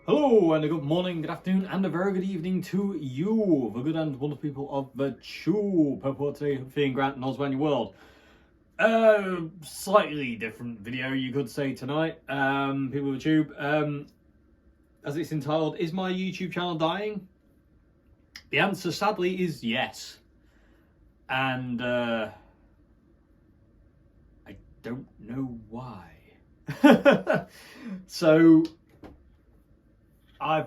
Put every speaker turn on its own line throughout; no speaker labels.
Hello and a good morning, good afternoon and a very good evening to you, the good and wonderful people of the tube. Hope you're today feeling great and all's well in your world. Slightly different video you could say tonight, people of the tube. As it's entitled, is my YouTube channel dying? The answer sadly is yes. And I don't know why. So I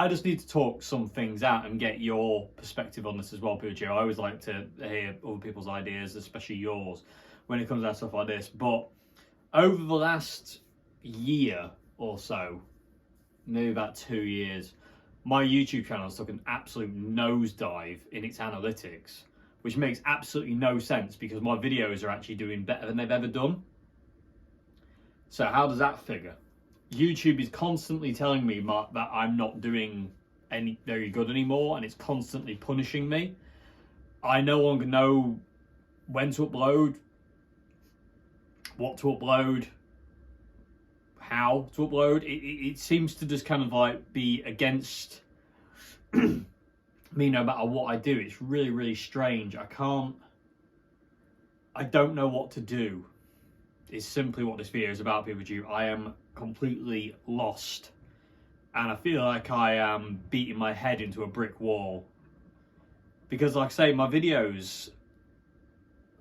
just need to talk some things out and get your perspective on this as well, Poochie. I always like to hear other people's ideas, especially yours, when it comes to stuff like this. But over the last year or so, maybe about 2 years, my YouTube channel has took an absolute nosedive in its analytics, which makes absolutely no sense because my videos are actually doing better than they've ever done. So how does that figure? YouTube is constantly telling me that I'm not doing any very good anymore, and it's constantly punishing me. I no longer know when to upload, what to upload, how to upload. It seems to just kind of like be against me no matter what I do. It's really, really strange. I don't know what to do. Is simply what this video is about, people. I am completely lost, and I feel like I am beating my head into a brick wall because, like I say, my videos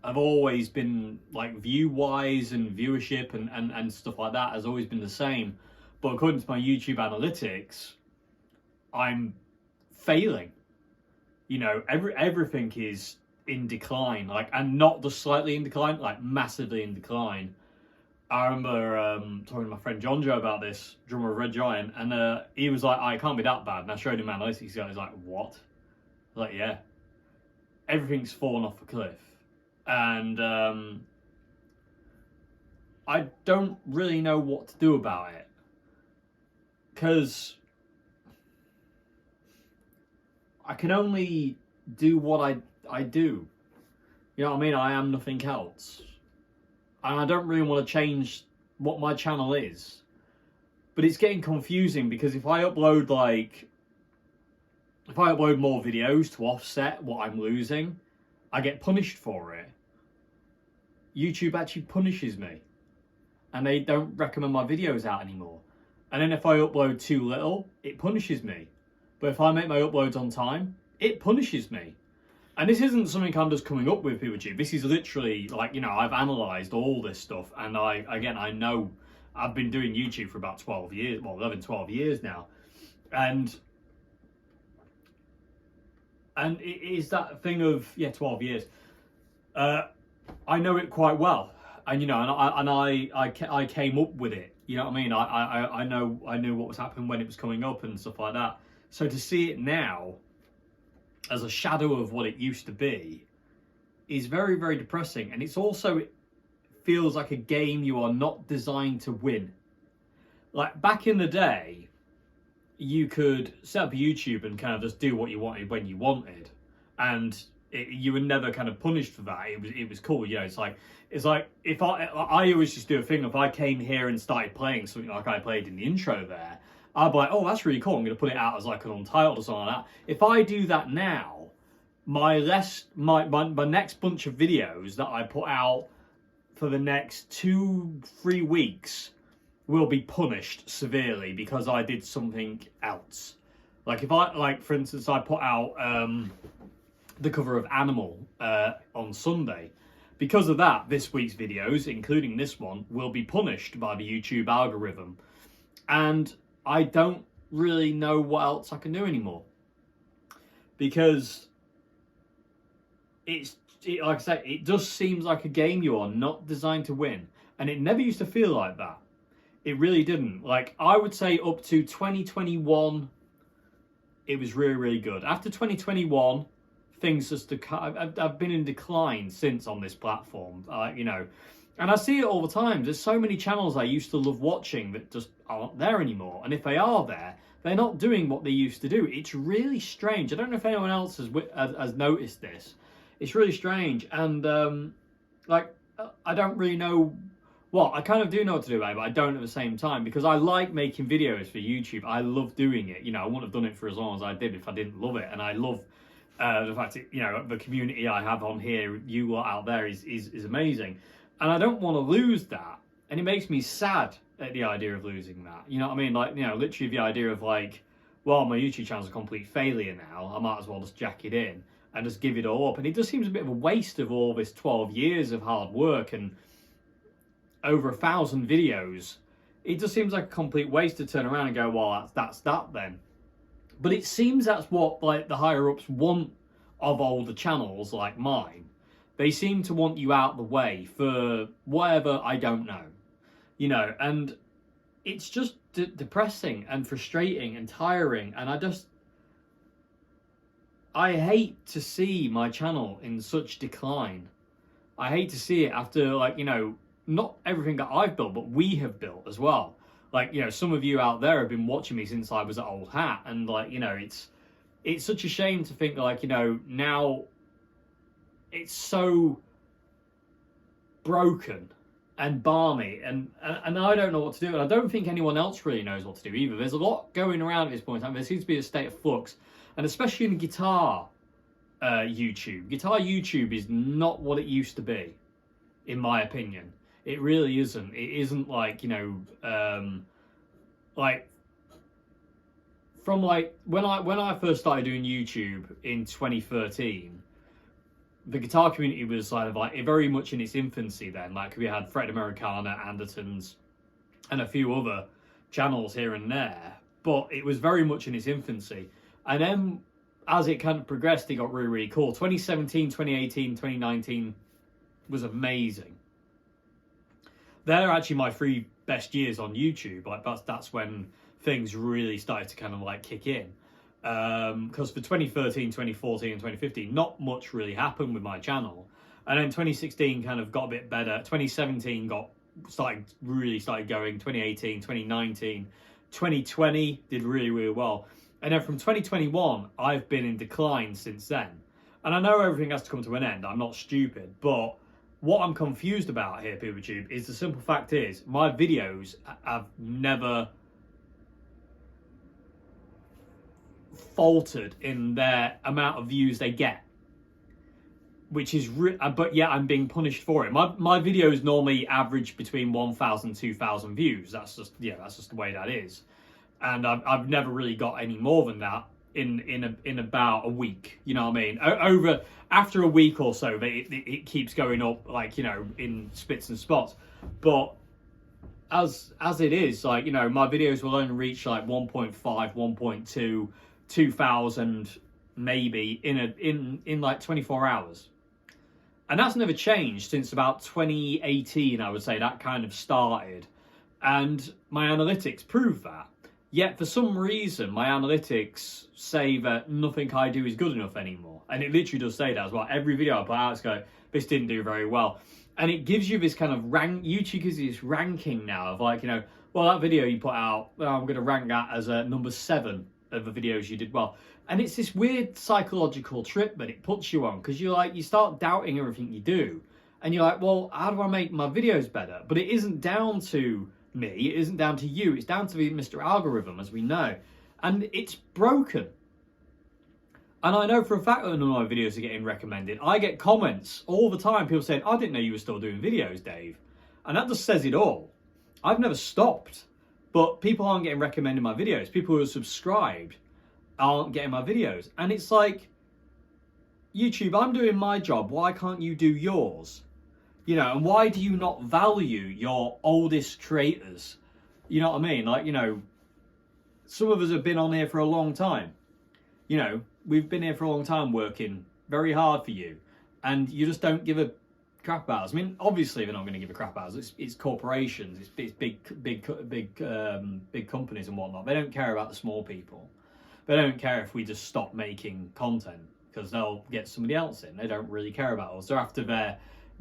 have always been, like, view-wise and viewership and stuff like that has always been the same, but according to my YouTube analytics, I'm failing. You know, everything is in decline, like, and not just slightly in decline, like massively in decline. I remember talking to my friend John Joe about this, drummer of Red Giant, and he was like, it can't be that bad. And I showed him analytics, he was like, what? I was like, yeah. Everything's fallen off a cliff. And I don't really know what to do about it. Because I can only do what I do. You know what I mean? I am nothing else. And I don't really want to change what my channel is. But it's getting confusing because if I upload more videos to offset what I'm losing, I get punished for it. YouTube actually punishes me. And they don't recommend my videos out anymore. And then if I upload too little, it punishes me. But if I make my uploads on time, it punishes me. And this isn't something I'm just coming up with, people. This is literally, like, you know, I've analysed all this stuff, and I know I've been doing YouTube for about 12 years, well, 11, 12 years now. And it is that thing of, 12 years. I know it quite well. And, you know, I came up with it. You know what I mean? I knew what was happening when it was coming up and stuff like that. So to see it now as a shadow of what it used to be is very, very depressing. And it's also, it feels like a game you are not designed to win. Like back in the day, you could set up YouTube and kind of just do what you wanted when you wanted. And you were never kind of punished for that. It was cool, you know. It's like if I always just do a thing. If I came here and started playing something like I played in the intro there, I'd be like, oh, that's really cool. I'm going to put it out as like an untitled or something like that. If I do that now, my next bunch of videos that I put out for the next 2-3 weeks will be punished severely because I did something else. Like if I, like for instance, I put out the cover of Animal on Sunday. Because of that, this week's videos, including this one, will be punished by the YouTube algorithm. And I don't really know what else I can do anymore. Because like I say, it just seems like a game you are not designed to win. And it never used to feel like that. It really didn't. Like, I would say up to 2021, it was really, really good. After 2021, things just... I've been in decline since on this platform, you know. And I see it all the time. There's so many channels I used to love watching that just aren't there anymore. And if they are there, they're not doing what they used to do. It's really strange. I don't know if anyone else has noticed this. It's really strange. And, like, I don't really know... Well, I kind of do know what to do about it, but I don't at the same time, because I like making videos for YouTube. I love doing it. You know, I wouldn't have done it for as long as I did if I didn't love it. And I love the fact that, you know, the community I have on here, you lot out there, is amazing. And I don't want to lose that. And it makes me sad at the idea of losing that. You know what I mean? Like, you know, literally the idea of like, well, my YouTube channel's a complete failure now. I might as well just jack it in and just give it all up. And it just seems a bit of a waste of all this 12 years of hard work and over 1,000 videos. It just seems like a complete waste to turn around and go, well, that's that then. But it seems that's what like the higher ups want of older channels like mine. They seem to want you out the way for whatever, I don't know. You know, and it's just depressing and frustrating and tiring. And I hate to see my channel in such decline. I hate to see it after, like, you know, not everything that I've built, but we have built as well. Like, you know, some of you out there have been watching me since I was at Old Hat, and like, you know, it's such a shame to think, like, you know, now it's so broken and balmy, and I don't know what to do, and I don't think anyone else really knows what to do either. There's a lot going around at this point in time. There seems to be a state of flux, and especially in guitar YouTube. Guitar YouTube is not what it used to be, in my opinion. It really isn't. It isn't like, you know, like from like when I first started doing YouTube in 2013, the guitar community was kind of like very much in its infancy then. Like we had Fred Americana, Andertons, and a few other channels here and there, but it was very much in its infancy. And then as it kind of progressed, it got really, really cool. 2017, 2018, 2019 was amazing. They're actually my 3 best years on YouTube. Like that's when things really started to kind of like kick in. Because for 2013, 2014, and 2015, not much really happened with my channel. And then 2016 kind of got a bit better. 2017 started going. 2018, 2019, 2020 did really, really well. And then from 2021, I've been in decline since then. And I know everything has to come to an end. I'm not stupid, but what I'm confused about here, PeopleTube, is the simple fact is my videos have never faltered in their amount of views they get, which is but yet I'm being punished for it. My videos normally average between 1,000 and 2,000 views. That's just the way that is, and I've never really got any more than that in about a week. You know what I mean? After a week or so, it keeps going up, like, you know, in spits and spots. But as it is, like, you know, my videos will only reach like 1.5, 1.2, 2,000 maybe in like 24 hours. And that's never changed since about 2018, I would say. That kind of started. And my analytics prove that. Yet for some reason, my analytics say that nothing I do is good enough anymore. And it literally does say that as well. Every video I put out, it's going, this didn't do very well. And it gives you this kind of YouTube gives you this ranking now of like, you know, well, that video you put out, I'm going to rank that as number 7 of the videos you did well. And it's this weird psychological trip that it puts you on, because you're like, you start doubting everything you do. And you're like, well, how do I make my videos better? But it isn't down to me, it isn't down to you, it's down to Mr. Algorithm, as we know. And it's broken. And I know for a fact that none of my videos are getting recommended. I get comments all the time, people saying, I didn't know you were still doing videos, Dave. And that just says it all. I've never stopped, but people aren't getting recommended my videos. People who are subscribed aren't getting my videos. And it's like, YouTube, I'm doing my job, why can't you do yours? You know, and why do you not value your oldest creators? You know what I mean? Like, you know, some of us have been on here for a long time. You know, we've been here for a long time working very hard for you. And you just don't give a crap about us. I mean, obviously they're not going to give a crap about us. It's corporations, it's big companies and whatnot. They don't care about the small people. They don't care if we just stop making content, because they'll get somebody else in. They don't really care about us. They're after their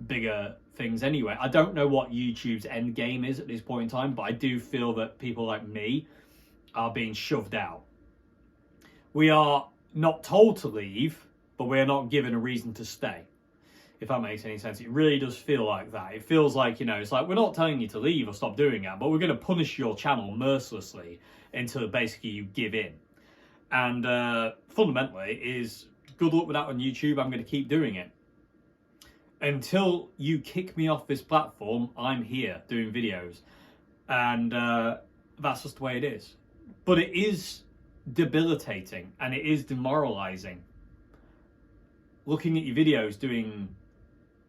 bigger things anyway. I don't know what YouTube's end game is at this point in time, but I do feel that people like me are being shoved out. We are not told to leave, but we're not given a reason to stay, if that makes any sense. It really does feel like that. It feels like, you know, it's like, we're not telling you to leave or stop doing that, but we're going to punish your channel mercilessly until basically you give in. And fundamentally is, good luck with that on YouTube. I'm going to keep doing it until you kick me off this platform. I'm here doing videos, and that's just the way it is. But it is debilitating and it is demoralizing looking at your videos doing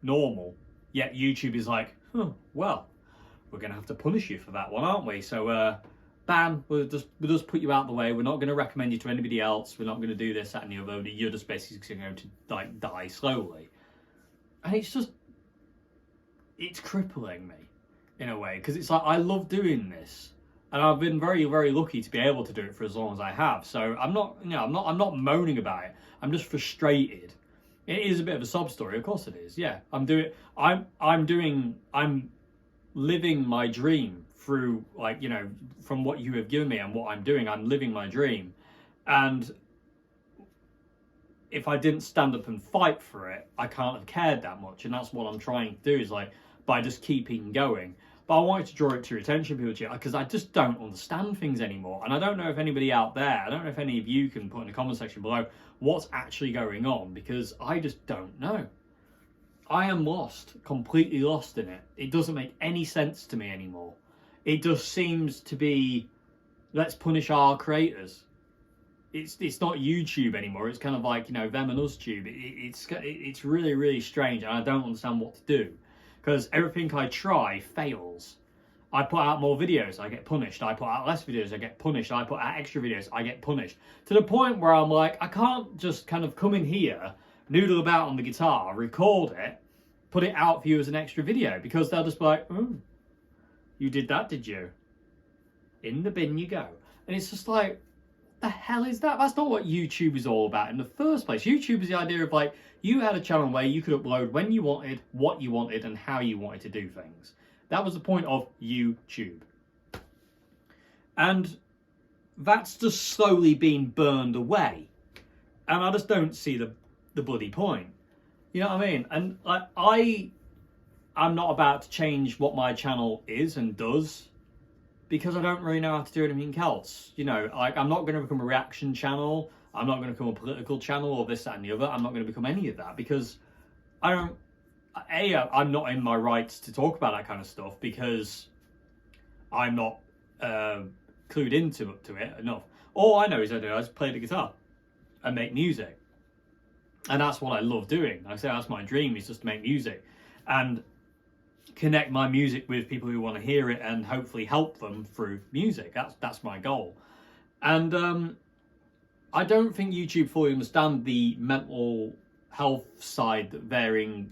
normal, yet YouTube is like, oh, well, we're gonna have to punish you for that one, aren't we? So bam, we'll just put you out of the way. We're not going to recommend you to anybody else. We're not going to do this, that and the other. You're just basically going to like die slowly. And it's just, it's crippling me in a way, because it's like, I love doing this, and I've been very, very lucky to be able to do it for as long as I have. So I'm not, you know, I'm not moaning about it. I'm just frustrated. It is a bit of a sob story, of course it is. Yeah, I'm living my dream through, like, you know, from what you have given me and what I'm doing. I'm living my dream, and if I didn't stand up and fight for it, I can't have cared that much. And that's what I'm trying to do, is like, by just keeping going. But I wanted to draw it to your attention, people, because I just don't understand things anymore. And I don't know if anybody out there, I don't know if any of you can put in the comment section below what's actually going on, because I just don't know. I am lost, completely lost in it. It doesn't make any sense to me anymore. It just seems to be, let's punish our creators. It's not YouTube anymore. It's kind of like, you know, them and us tube. It's really, really strange, and I don't understand what to do, because everything I try fails. I put out more videos, I get punished. I put out less videos, I get punished. I put out extra videos, I get punished. To the point where I'm like, I can't just kind of come in here, noodle about on the guitar, record it, put it out for you as an extra video, because they'll just be like, oh, you did that, did you? In the bin you go. And it's just like, the hell is that? That's not what YouTube is all about in the first place. YouTube is the idea of, like, you had a channel where you could upload when you wanted, what you wanted, and how you wanted to do things. That was the point of YouTube. And that's just slowly being burned away. And I just don't see the bloody point. You know what I mean? And like, I'm not about to change what my channel is and does, because I don't really know how to do anything else. You know, like, I'm not going to become a reaction channel. I'm not going to become a political channel or this, that and the other. I'm not going to become any of that, because I'm not in my rights to talk about that kind of stuff, because I'm not clued into it enough. All I know is I just play the guitar and make music. And that's what I love doing. Like I say, that's my dream, is just to make music and connect my music with people who want to hear it, and hopefully help them through music. That's my goal. And I don't think YouTube fully understand the mental health side that they're in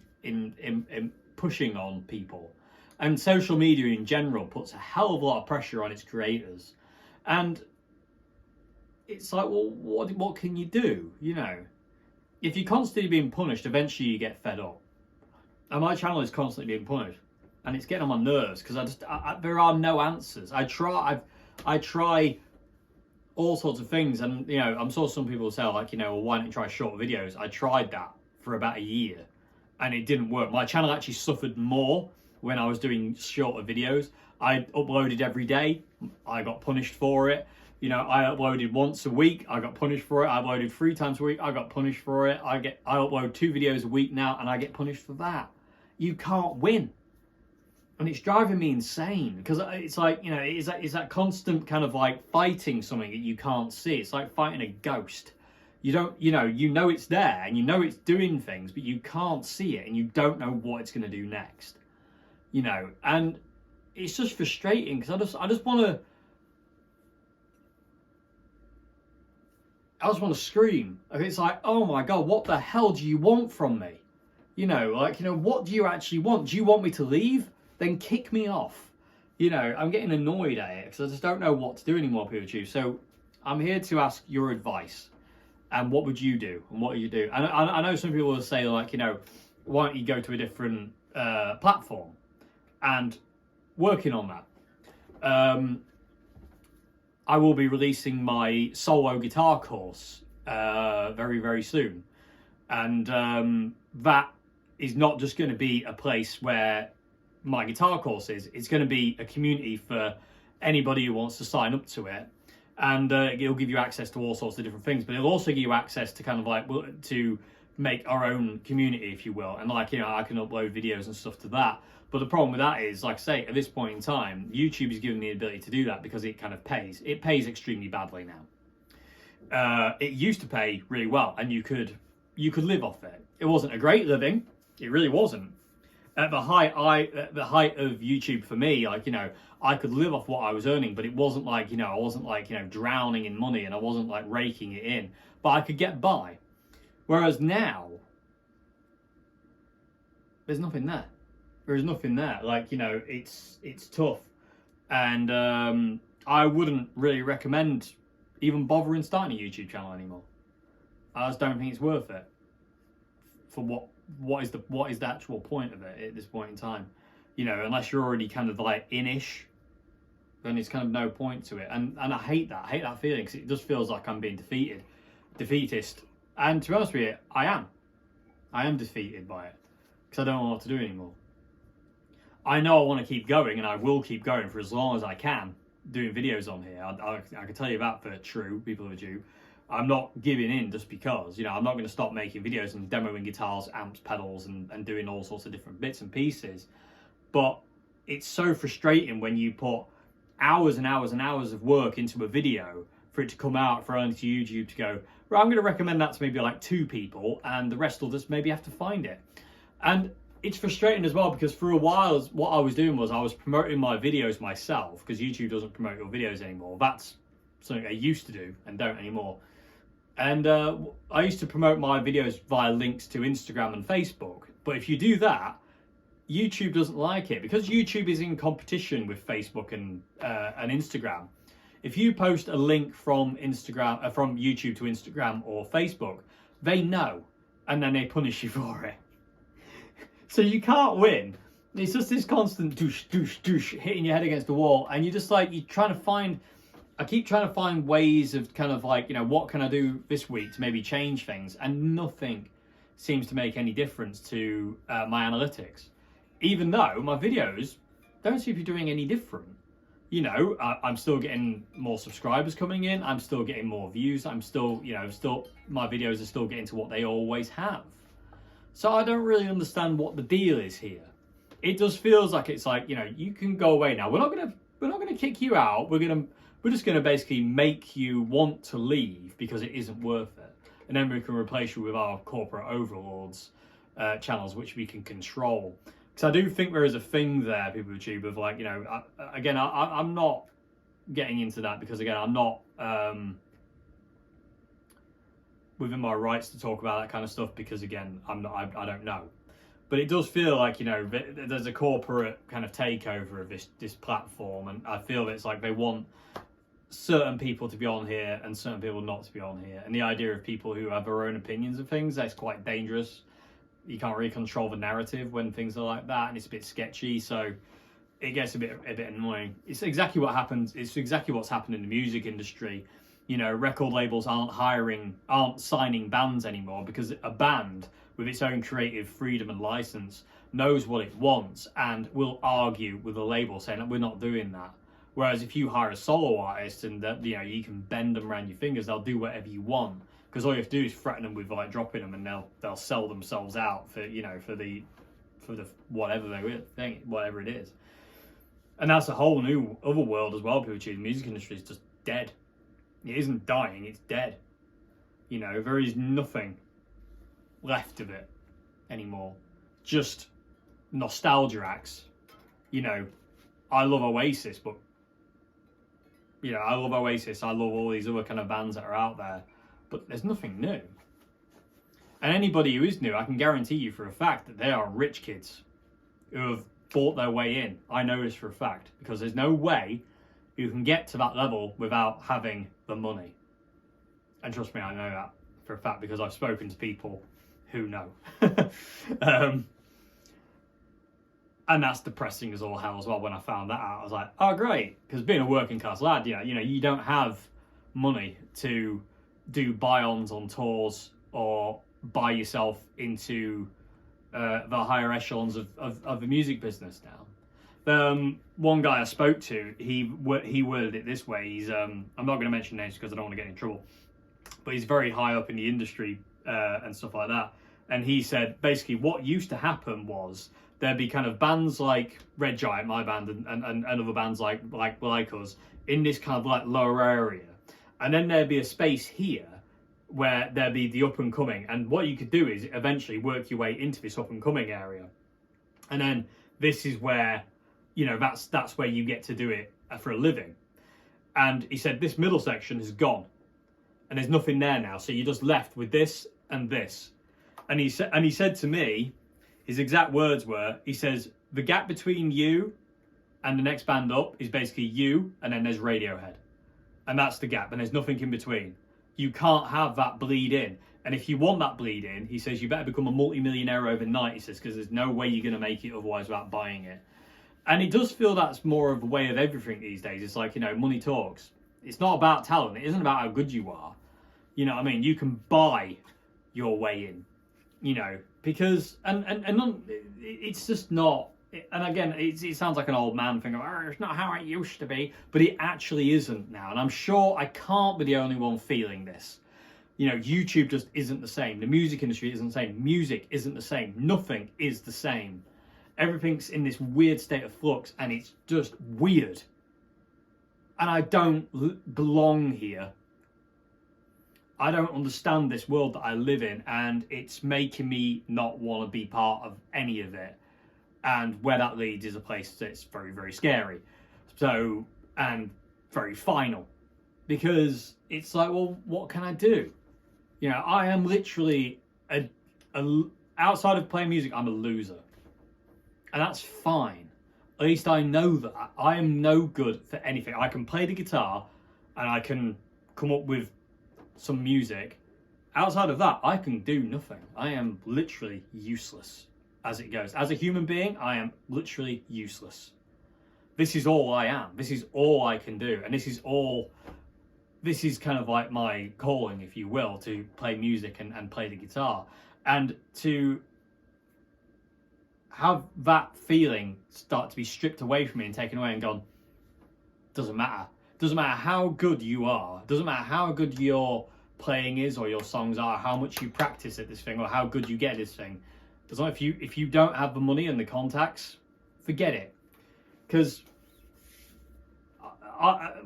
pushing on people. And social media in general puts a hell of a lot of pressure on its creators. And it's like, well, what can you do? You know, if you're constantly being punished, eventually you get fed up. And my channel is constantly being punished, and it's getting on my nerves, because there are no answers. I try all sorts of things. And, you know, I'm sure some people say, like, you know, well, why don't you try short videos? I tried that for about a year and it didn't work. My channel actually suffered more when I was doing shorter videos. I uploaded every day. I got punished for it. You know, I uploaded once a week. I got punished for it. I uploaded 3 times a week. I got punished for it. I upload 2 videos a week now and I get punished for that. You can't win. And it's driving me insane because it's like, you know, it's that constant kind of like fighting something that you can't see. It's like fighting a ghost. You don't, you know it's there and you know it's doing things, but you can't see it and you don't know what it's going to do next. You know, and it's just frustrating because I just want to scream. It's like, oh my God, what the hell do you want from me? You know, like, you know, what do you actually want? Do you want me to leave? Then kick me off. You know, I'm getting annoyed at it because I just don't know what to do anymore, POTT. So I'm here to ask your advice. And what would you do? And what do you do? And I know some people will say, like, you know, why don't you go to a different platform? And working on that. I will be releasing my solo guitar course very, very soon. And that is not just going to be a place where my guitar course is. It's going to be a community for anybody who wants to sign up to it. And it'll give you access to all sorts of different things. But it'll also give you access to kind of like, to make our own community, if you will. And like, you know, I can upload videos and stuff to that. But the problem with that is, like I say, at this point in time, YouTube is giving me the ability to do that because it kind of pays. It pays extremely badly now. It used to pay really well, and you could live off it. It wasn't a great living. It really wasn't. At the height of YouTube for me, like, you know, I could live off what I was earning, but it wasn't like, you know, I wasn't like, you know, drowning in money, and I wasn't like raking it in, but I could get by. Whereas now, there's nothing there. There is nothing there. Like, you know, it's tough. And I wouldn't really recommend even bothering starting a YouTube channel anymore. I just don't think it's worth it. For what is the actual point of it at this point in time? You know, unless you're already kind of like in-ish, then it's kind of no point to it. And I hate that. I hate that feeling because it just feels like I'm being defeatist. And to be honest with you, I am defeated by it because I don't know what to do anymore. I know I want to keep going, and I will keep going for as long as I can, doing videos on here. I can tell you that for true, people of you. I'm not giving in just because, you know, I'm not going to stop making videos and demoing guitars, amps, pedals, and doing all sorts of different bits and pieces. But it's so frustrating when you put hours and hours and hours of work into a video for it to come out for only to YouTube to go, right, I'm going to recommend that to maybe like 2 people, and the rest will just maybe have to find it. And it's frustrating as well because for a while, what I was doing was I was promoting my videos myself, because YouTube doesn't promote your videos anymore. That's something I used to do and don't anymore. And I used to promote my videos via links to Instagram and Facebook. But if you do that, YouTube doesn't like it because YouTube is in competition with Facebook and Instagram. If you post a link from from YouTube to Instagram or Facebook, they know, and then they punish you for it. So you can't win. It's just this constant douche, douche, douche hitting your head against the wall, and you're just like, I keep trying to find ways of kind of like, you know, what can I do this week to maybe change things, and nothing seems to make any difference to my analytics, even though my videos don't seem to be doing any different. You know, I'm still getting more subscribers coming in, I'm still getting more views, I'm still, you know, my videos are still getting to what they always have. So I don't really understand what the deal is here. It just feels like it's like, you know, you can go away now. We're not gonna kick you out. We're just gonna basically make you want to leave because it isn't worth it. And then we can replace you with our corporate overlords channels, which we can control. Because I do think there is a thing there, people with YouTube, of like, you know, I'm not getting into that because, again, I'm not within my rights to talk about that kind of stuff because, again, I don't know. But it does feel like, you know, there's a corporate kind of takeover of this platform, and I feel that it's like they want certain people to be on here and certain people not to be on here. And the idea of people who have their own opinions of things, that's quite dangerous. You can't really control the narrative when things are like that, and it's a bit sketchy, so it gets a bit annoying. It's exactly what happens. It's exactly what's happened in the music industry. You know, record labels aren't signing bands anymore because a band with its own creative freedom and license knows what it wants and will argue with the label saying that we're not doing that. Whereas if you hire a solo artist and that, you know, you can bend them around your fingers, they'll do whatever you want, because all you have to do is threaten them with like dropping them, and they'll sell themselves out for, you know, for the whatever they think, whatever it is. And that's a whole new other world as well. People choose the music industry is just dead. It isn't dying, it's dead. You know, there is nothing left of it anymore. Just nostalgia acts. You know, I love Oasis, but you know, I love Oasis, I love all these other kind of bands that are out there, but there's nothing new. And anybody who is new, I can guarantee you for a fact that they are rich kids who have bought their way in. I know this for a fact, because there's no way you can get to that level without having the money. And trust me, I know that for a fact because I've spoken to people who know. And that's depressing as all hell as well. When I found that out, I was like, oh great, because being a working class lad, you know, you don't have money to do buy-ons on tours or buy yourself into the higher echelons of the music business now. One guy I spoke to, he worded it this way. He's I'm not going to mention names because I don't want to get in trouble, but he's very high up in the industry and stuff like that. And he said basically what used to happen was there'd be kind of bands like Red Giant, my band, and other bands like us in this kind of like lower area, and then there'd be a space here where there'd be the up and coming, and what you could do is eventually work your way into this up and coming area, and then this is where, you know, that's where you get to do it for a living. And he said this middle section is gone, and there's nothing there now, so you're just left with this and this. And he said to me, his exact words were, he says, the gap between you and the next band up is basically you, and then there's Radiohead, and that's the gap, and there's nothing in between. You can't have that bleed in. And if you want that bleed in, he says, you better become a multi-millionaire overnight, he says, because there's no way you're going to make it otherwise without buying it. And he does feel that's more of a way of everything these days. It's like, you know, money talks. It's not about talent. It isn't about how good you are. You know what I mean? You can buy your way in, you know, because, and it's just not, and again, it sounds like an old man thing, it's not how it used to be, but it actually isn't now. And I'm sure I can't be the only one feeling this. You know, YouTube just isn't the same. The music industry isn't the same. Music isn't the same. Nothing is the same. Everything's in this weird state of flux, and it's just weird. And I don't belong here. I don't understand this world that I live in, and it's making me not want to be part of any of it. And where that leads is a place that's very, very scary. So, and very final. Because it's like, well, what can I do? You know, I am literally, outside of playing music, I'm a loser. And that's fine. At least I know that. I am no good for anything. I can play the guitar, and I can come up with some music. Outside of that, I can do nothing. I am literally useless as it goes. As a human being, I am literally useless. This is all I am. This is all I can do. And this is kind of like my calling, if you will, to play music and play the guitar. And to have that feeling start to be stripped away from me and taken away and gone, doesn't matter. Doesn't matter how good you are. Doesn't matter how good your playing is or your songs are, how much you practice at this thing or how good you get at this thing. As long as if you don't have the money and the contacts, forget it. Because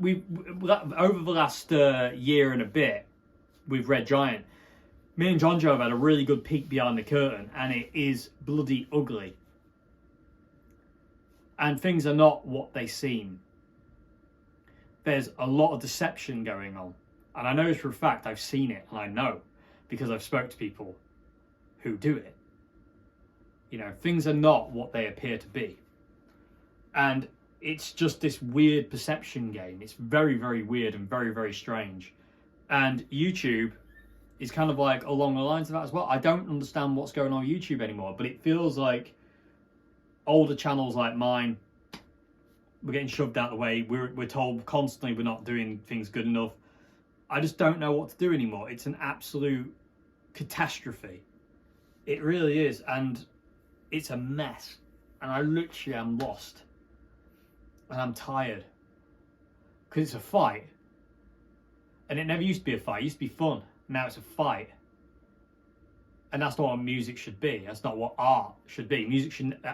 we over the last year and a bit with Red Giant, me and John Joe have had a really good peek behind the curtain, and it is bloody ugly. And things are not what they seem. There's a lot of deception going on. And I know this for a fact. I've seen it, and I know because I've spoke to people who do it. You know, things are not what they appear to be. And it's just this weird perception game. It's very, very weird and very, very strange. And YouTube is kind of like along the lines of that as well. I don't understand what's going on with YouTube anymore, but it feels like older channels like mine, we're getting shoved out of the way. We're told constantly we're not doing things good enough. I just don't know what to do anymore. It's an absolute catastrophe. It really is, and it's a mess. And I literally am lost, and I'm tired because it's a fight, and it never used to be a fight. It used to be fun. Now it's a fight, and that's not what music should be. That's not what art should be.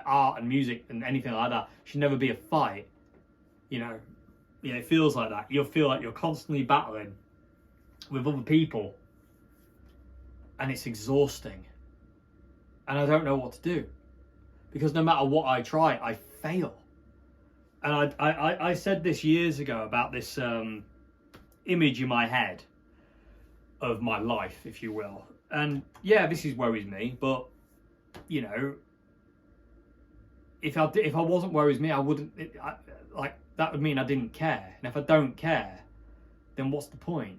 Art and music and anything like that should never be a fight. You know, it feels like that. You'll feel like you're constantly battling with other people, and it's exhausting. And I don't know what to do, because no matter what I try, I fail. And I said this years ago about this image in my head of my life, if you will. And yeah, this is worries me, but you know, if I wasn't worries me, I wouldn't. Like that would mean I didn't care. And if I don't care, then what's the point?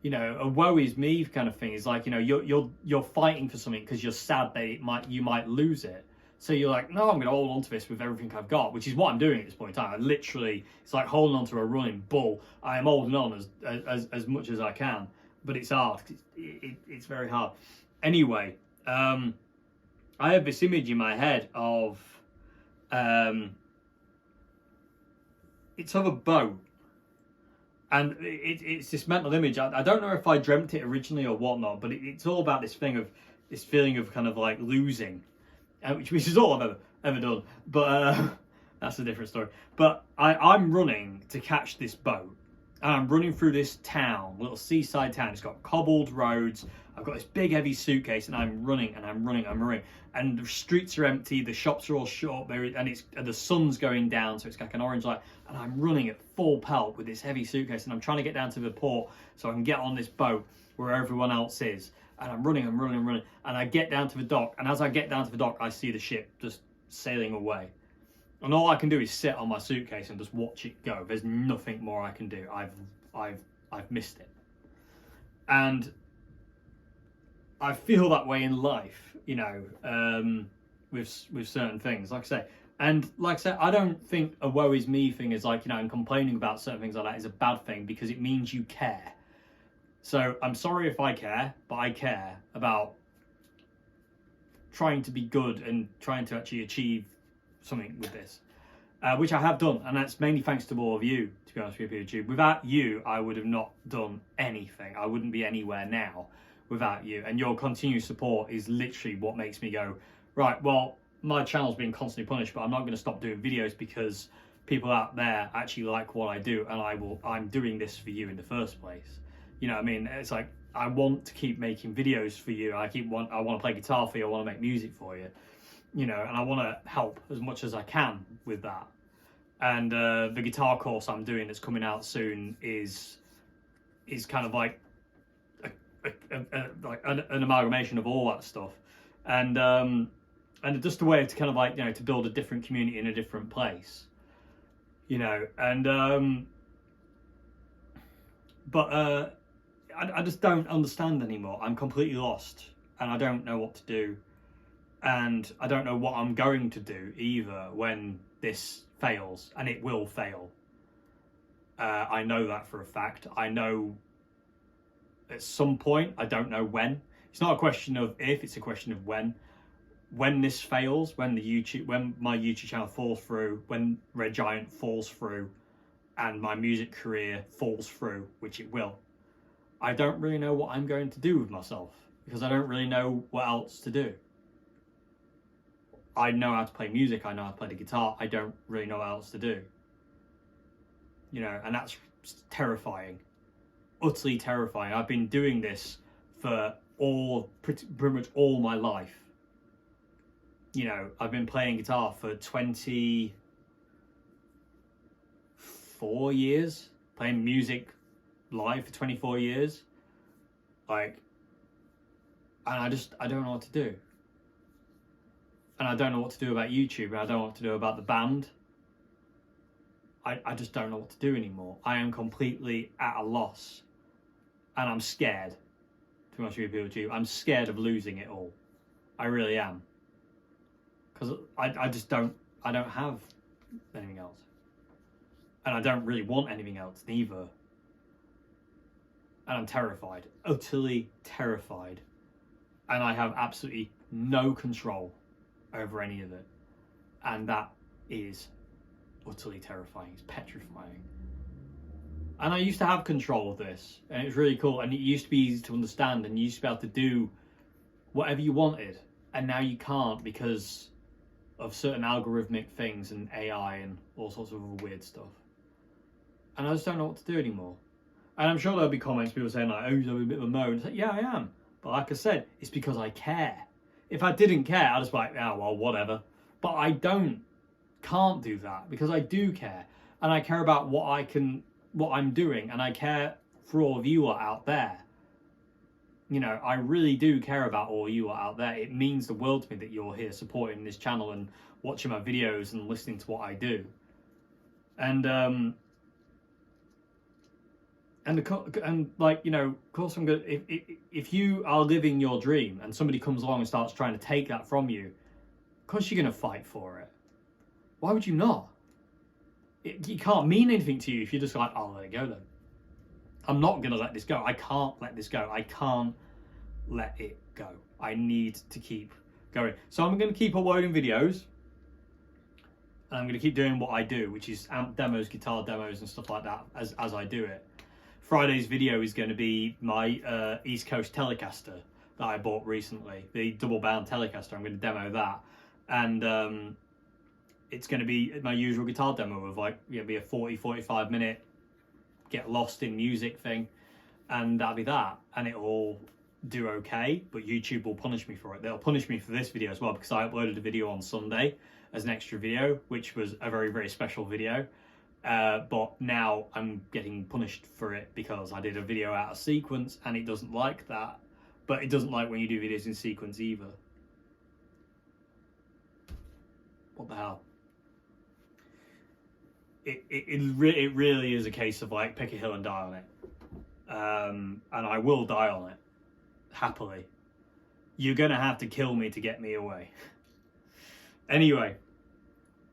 You know, a worries me kind of thing is like, you know, you're fighting for something because you're sad that you might lose it. So you're like, no, I'm going to hold on to this with everything I've got, which is what I'm doing at this point in time. I literally, it's like holding on to a running bull. I am holding on as much as I can, but it's hard. It's very hard. Anyway, I have this image in my head of, it's of a boat. And it's this mental image. I don't know if I dreamt it originally or whatnot, but it's all about this feeling of kind of like losing, which is all I've ever done. But that's a different story. But I'm running to catch this boat, and I'm running through this town, little seaside town. It's got cobbled roads. I've got this big heavy suitcase, and I'm running, and the streets are empty. The shops are all shut, and the sun's going down, so it's like an orange light. And I'm running at full pelt with this heavy suitcase, and I'm trying to get down to the port so I can get on this boat where everyone else is. And I'm running, and I get down to the dock. And as I get down to the dock, I see the ship just sailing away. And all I can do is sit on my suitcase and just watch it go. There's nothing more I can do. I've missed it. And I feel that way in life, you know, with certain things, like I say. And like I said, I don't think a worries me thing is like, you know, and complaining about certain things like that is a bad thing, because it means you care. So I'm sorry if I care, but I care about trying to be good and trying to actually achieve something with this, which I have done. And that's mainly thanks to all of you, to be honest with you, YouTube. Without you, I would have not done anything. I wouldn't be anywhere now without you. And your continued support is literally what makes me go, right, well, my channel's being constantly punished, but I'm not going to stop doing videos because people out there actually like what I do, and I'm doing this for you in the first place. You know what I mean? It's like, I want to keep making videos for you. I want to play guitar for you. I want to make music for you. You know, and I want to help as much as I can with that. And the guitar course I'm doing that's coming out soon is kind of like an amalgamation of all that stuff. And just a way to kind of like, you know, to build a different community in a different place, you know. And but I just don't understand anymore. I'm completely lost, and I don't know what to do, and I don't know what I'm going to do either when this fails, and it will fail. I know that for a fact. I know at some point. I don't know when. It's not a question of if, it's a question of when. When this fails, when my YouTube channel falls through, when Red Giant falls through, and my music career falls through, which it will, I don't really know what I'm going to do with myself, because I don't really know what else to do. I know how to play music, I know how to play the guitar, I don't really know what else to do. You know, and that's terrifying. Utterly terrifying. I've been doing this for pretty much all my life. You know, I've been playing guitar for 24 years, playing music live for 24 years. Like, and I don't know what to do. And I don't know what to do about YouTube, and I don't know what to do about the band. I just don't know what to do anymore. I am completely at a loss. And I'm scared, to be honest with you. I'm scared of losing it all. I really am. Because I don't have anything else. And I don't really want anything else neither. and I'm terrified, utterly terrified, and I have absolutely no control over any of it, and that is utterly terrifying. It's petrifying. And I used to have control of this, and it was really cool, and it used to be easy to understand, and you used to be able to do whatever you wanted, and now you can't because of certain algorithmic things and AI and all sorts of other weird stuff. And I just don't know what to do anymore. And I'm sure there'll be comments, people saying like, oh, you're having a bit of a moan. It's like, yeah, I am. But like I said, it's because I care. If I didn't care, I'd just be like, oh, well, whatever. But I can't do that because I do care. And I care about what I'm doing. And I care for all of you out there. You know, I really do care about all you out there. It means the world to me that you're here supporting this channel and watching my videos and listening to what I do. And like, you know, of course I'm gonna, if you are living your dream and somebody comes along and starts trying to take that from you, of course you're gonna fight for it. Why would you not? It can't mean anything to you if you're just like, I'll let it go then. I'm not gonna let this go. I can't let this go. I can't let it go. I need to keep going. So I'm gonna keep uploading videos. And I'm gonna keep doing what I do, which is amp demos, guitar demos and stuff like that as I do it. Friday's video is going to be my East Coast Telecaster that I bought recently, the double bound Telecaster. I'm going to demo that, and it's going to be my usual guitar demo of like, you know, be a 40-45 minute get lost in music thing, and that'll be that, and it'll do okay, but YouTube will punish me for it. They'll punish me for this video as well because I uploaded a video on Sunday as an extra video, which was a very, very special video. But now I'm getting punished for it because I did a video out of sequence and it doesn't like that. But it doesn't like when you do videos in sequence either. What the hell? It really is a case of like pick a hill and die on it. And I will die on it. Happily. You're going to have to kill me to get me away. Anyway.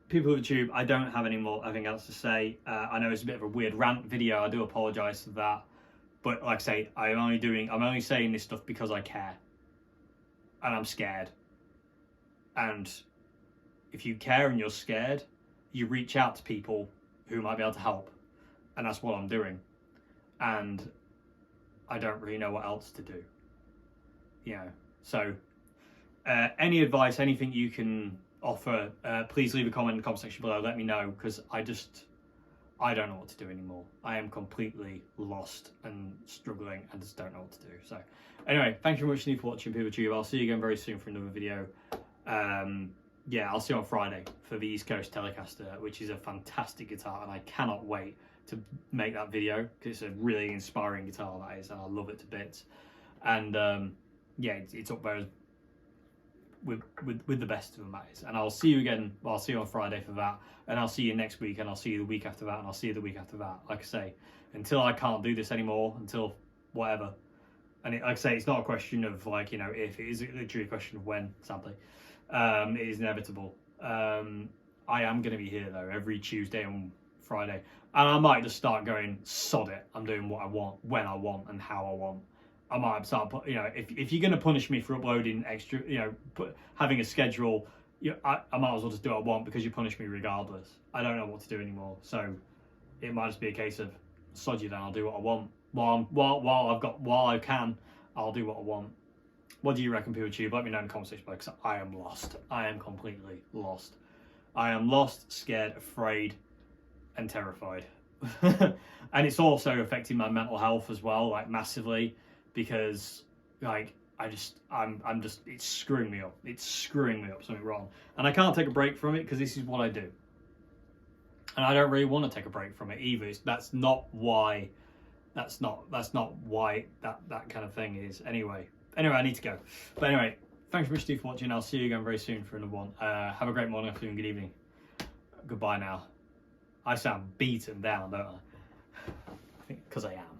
People of YouTube, I don't have any more anything else to say. I know it's a bit of a weird rant video. I do apologise for that. But like I say, I'm only saying this stuff because I care. And I'm scared. And if you care and you're scared, you reach out to people who might be able to help. And that's what I'm doing. And I don't really know what else to do. You know, so any advice, anything you can offer, please leave a comment in the comment section below. Let me know, because I don't know what to do anymore. I am completely lost and struggling and just don't know what to do. So anyway, thank you very much for watching, people of YouTube. I'll see you again very soon for another video. Yeah, I'll see you on Friday for the East Coast Telecaster, which is a fantastic guitar, and I cannot wait to make that video because it's a really inspiring guitar, that is, and I love it to bits. And yeah, it's up there with the best of them, that is. And I'll see you again. Well, I'll see you on Friday for that, and I'll see you next week, and I'll see you the week after that, and I'll see you the week after that. Like I say, until I can't do this anymore, until whatever. And like I say, it's not a question of like, you know, if, it is literally a question of when. Sadly, it is inevitable. I am going to be here though every Tuesday and Friday, and I might just start going, sod it, I'm doing what I want, when I want, and how I want. I might start, you know, if you're going to punish me for uploading extra, you know, having a schedule, I might as well just do what I want, because you punish me regardless. I don't know what to do anymore, so it might just be a case of sod you, then I'll do what I want. While I can, I'll do what I want. What do you reckon, people of YouTube? Let me know in the comment section below, because I am lost. I am completely lost. I am lost, scared, afraid, and terrified. And it's also affecting my mental health as well, like massively. Because like I'm just it's screwing me up. It's screwing me up, something wrong. And I can't take a break from it because this is what I do. And I don't really want to take a break from it either. That's not why that kind of thing is. Anyway, I need to go. But anyway, thanks very much for watching. I'll see you again very soon for another one. Have a great morning, afternoon, good evening. Goodbye now. I sound beaten down, don't I? I think because I am.